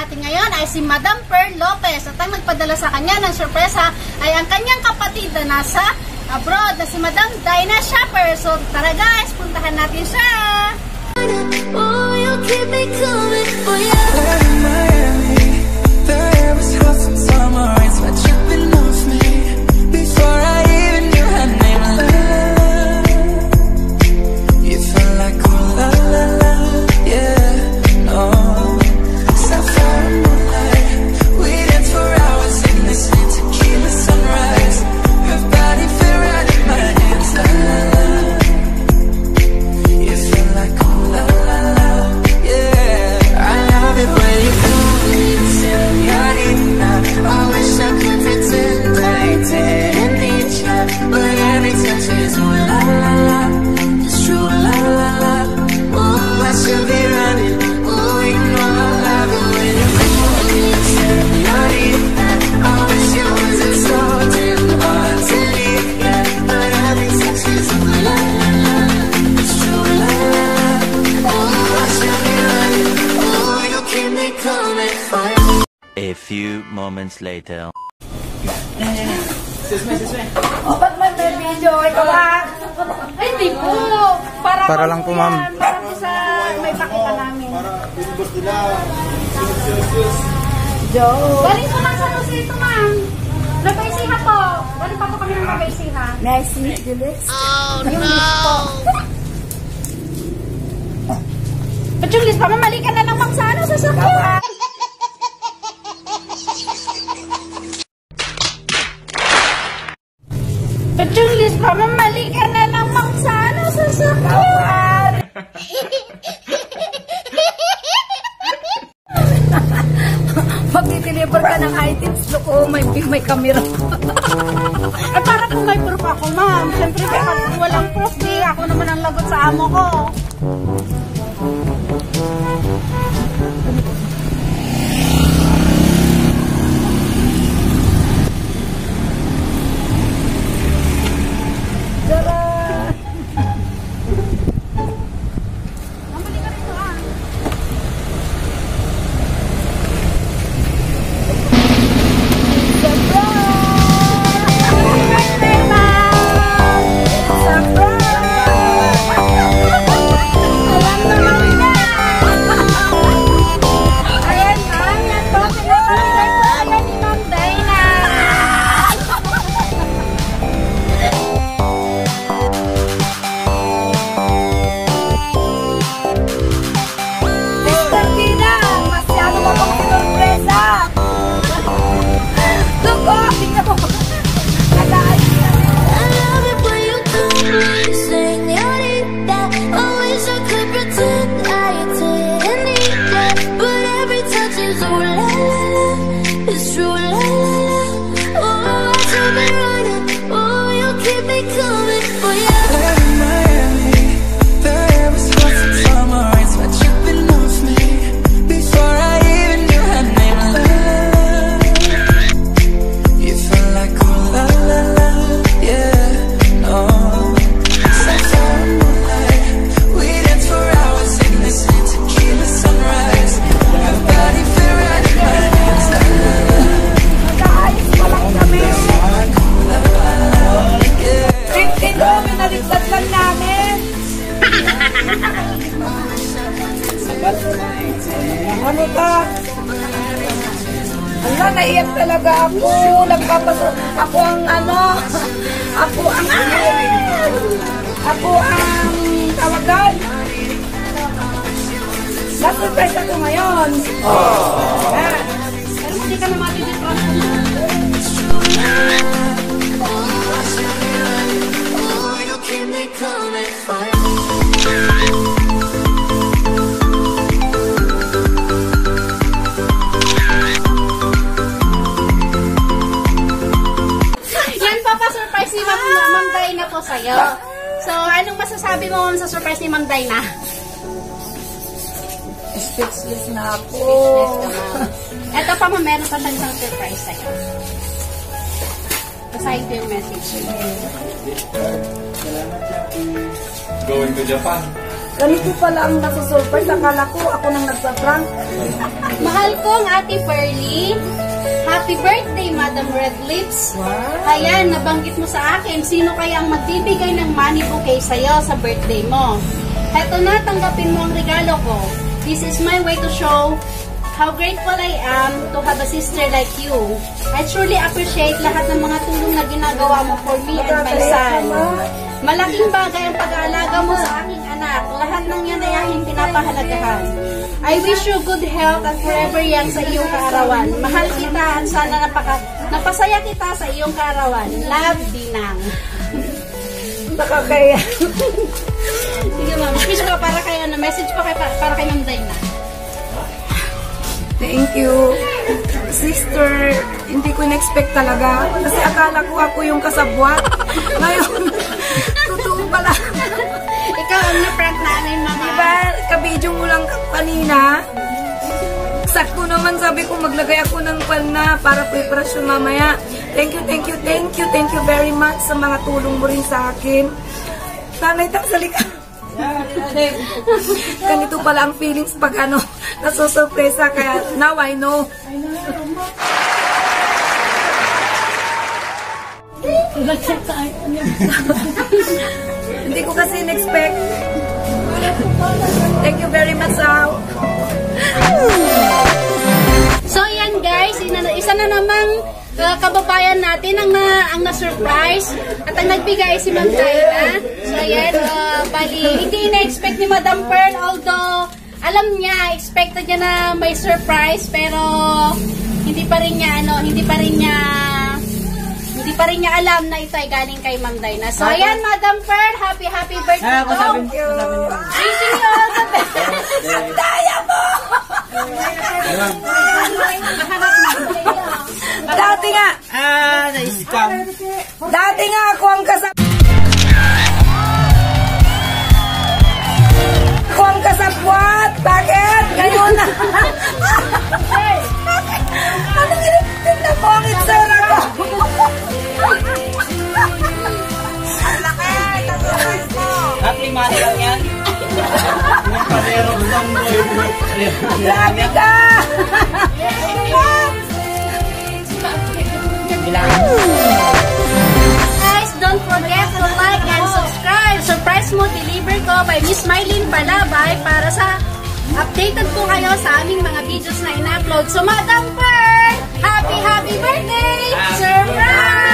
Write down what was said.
natin ngayon ay si Madam Pearl Lopez. At ang nagpadala sa kanya ng sorpresa ay ang kanyang kapatid na nasa abroad na si Madam Dinah Shopper. So tara guys, puntahan natin siya! Oh, you keep me coming for you. A few moments later. O, ba't may video? Ikaw ba? Ay, hindi po. Para lang po, ma'am. Para po sa may pakita namin. Galing po lang sa Rosito, ma'am. Nabaysiha po. Galing pa po kami ng nabaysiha. Nice to meet you, Liz. Oh, no! Yung list po. Ba't yung list pa? Mamali ka na lang, ma'am, sa ano, sa sakya. Yung list pa, mamali ka na lang magsano sa sakyan. Pag-deliver ka ng items, look, oh, may camera. At para kung may proof ako, ma'am. Siyempre, kapag walang proof, di ako naman ang lagot sa amo ko. Ano ka? Ala, naiyak talaga ako. Nagpapasok. Ako ang tawagan. Na-surprise ako ngayon. Pero hindi ka na matitipras. Surprise ni Ma'am Dinah po sa'yo. So, anong masasabi mo, ma'am, sa surprise ni Ma'am Dinah? Speechless na ako. Ito pa, ma'am, meron pa tayong surprise sa'yo. Basahin ko yung message. Going to Japan. Ganito pala ang nasa-surprise. Akala ko ako nang nagsa-prank. Mahal kong Ate Pearly, happy birthday, Madam Red Lips. Ayan, nabanggit mo sa akin, sino kaya ang magbibigay ng money bouquet sa'yo sa birthday mo? Heto na, tanggapin mo ang regalo ko. This is my way to show how grateful I am to have a sister like you. I truly appreciate lahat ng mga tulong na ginagawa mo for me and my son. Malaking bagay ang pag-aalaga mo sa aking anak. Lahat ng yan ay aking pinapahalagahan. I wish you good health at forever young sa iyong kaarawan. Mahal kita at sana napasaya kita sa iyong kaarawan. Love, Dinang. Nakakaya. Sige ma'am, speech ko para kay ano, message ko kay para kay Ma'am Dayna. Thank you. Sister, hindi ko in-expect talaga. Kasi akala ko ako yung kasabwat. Ngayon, totoo pala. Ikaw ang na-prank namin, mama. Diba, kabidyo mo lang kanina. Sakto naman, sabi ko maglagay ako ng palna para preparasyon mamaya. Thank you very much sa mga tulong mo rin sa akin. Nanay, taksali ka. Ganito pala ang feelings pag ano, nasusurpresa, kaya now I know. Hindi ko kasi in-expect. Thank you very much, Sao. So yan guys, isa na namang kababayan natin ang na-surprise at ang nagbigay si Ma'am Dayna. So yan, bali, hindi ina-expect ni Madam Pearl, although alam niya, expected niya na may surprise, pero hindi pa rin niya alam na ito ay galing kay Ma'am Dayna. So ayan, Madam Pearl, happy birthday. Thank you. Wishing you all the best. Ang daya mo! Dati nga. Na-scam. Dati nga ako ang kasabwat. Bakit? Ngayon na. Ano ginagpinda mo ang itsura ko? Ang laki. Tanggapin mo. Happy money lang yan. Grabe ka! Guys, don't forget to like and subscribe. Surprise mo, deliver ko by Miss Mylene Palabay para sa updated po kayo sa aming mga videos na ina-upload. So, Madam Pearl, happy birthday! Surprise!